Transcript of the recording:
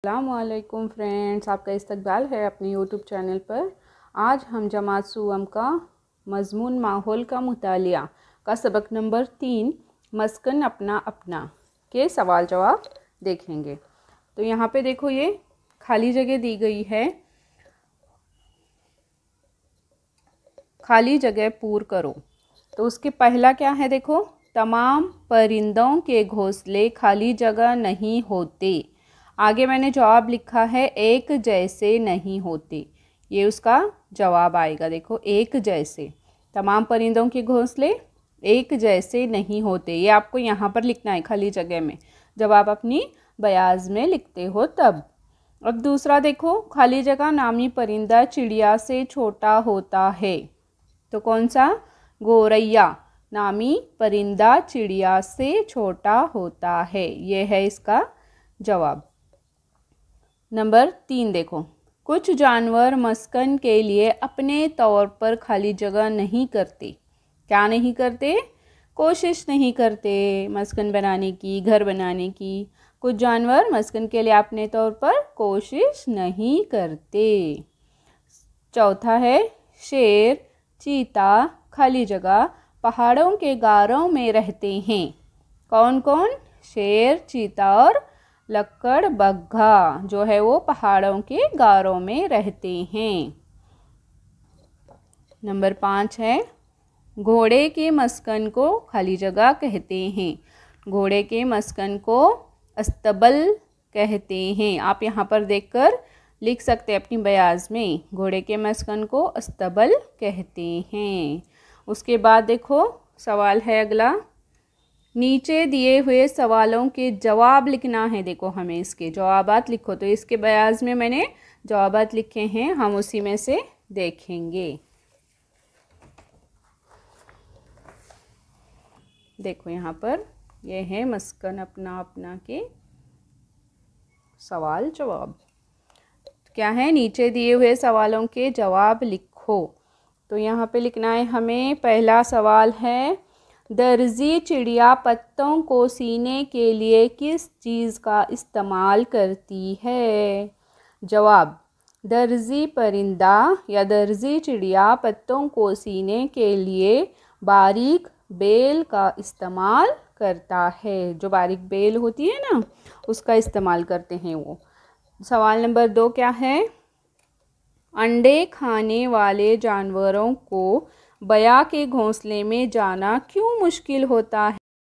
अस्सलामुअलैकुम फ्रेंड्स, आपका इस्तकबाल है अपने यूट्यूब चैनल पर। आज हम जमात सुवम का मज़मून माहौल का मुतालिया का सबक नंबर 3 मस्कन अपना अपना के सवाल जवाब देखेंगे। तो यहाँ पे देखो, ये खाली जगह दी गई है, खाली जगह पूर करो। तो उसके पहला क्या है, देखो, तमाम परिंदों के घोंसले खाली जगह नहीं होते। आगे मैंने जवाब लिखा है एक जैसे नहीं होते, ये उसका जवाब आएगा। देखो, एक जैसे, तमाम परिंदों के घोंसले एक जैसे नहीं होते, ये आपको यहाँ पर लिखना है खाली जगह में, जब आप अपनी बयाज में लिखते हो तब। अब दूसरा देखो, खाली जगह नामी परिंदा चिड़िया से छोटा होता है। तो कौन सा? गोरैया नामी परिंदा चिड़िया से छोटा होता है, ये है इसका जवाब। नंबर 3 देखो, कुछ जानवर मस्कन के लिए अपने तौर पर खाली जगह नहीं करते। क्या नहीं करते? कोशिश नहीं करते मस्कन बनाने की, घर बनाने की। कुछ जानवर मस्कन के लिए अपने तौर पर कोशिश नहीं करते। चौथा है, शेर, चीता खाली जगह पहाड़ों के गारों में रहते हैं। कौन कौन? शेर, चीता और लकड़बग्घा जो है वो पहाड़ों के गारों में रहते हैं। नंबर 5 है, घोड़े के मस्कन को खाली जगह कहते हैं। घोड़े के मस्कन को अस्तबल कहते हैं। आप यहाँ पर देखकर लिख सकते हैं अपनी बयाज में, घोड़े के मस्कन को अस्तबल कहते हैं। उसके बाद देखो, सवाल है अगला, नीचे दिए हुए सवालों के जवाब लिखना है। देखो, हमें इसके जवाबात लिखो। तो इसके बयाज में मैंने जवाबात लिखे हैं, हम उसी में से देखेंगे। देखो यहाँ पर ये है मस्कन अपना अपना के सवाल जवाब। क्या है? नीचे दिए हुए सवालों के जवाब लिखो। तो यहाँ पे लिखना है हमें, पहला सवाल है, दर्जी चिड़िया पत्तों को सीने के लिए किस चीज़ का इस्तेमाल करती है? जवाब, दर्जी परिंदा या दर्जी चिड़िया पत्तों को सीने के लिए बारीक बेल का इस्तेमाल करता है। जो बारीक बेल होती है ना, उसका इस्तेमाल करते हैं वो। सवाल नंबर 2 क्या है, अंडे खाने वाले जानवरों को बया के घोंसले में जाना क्यों मुश्किल होता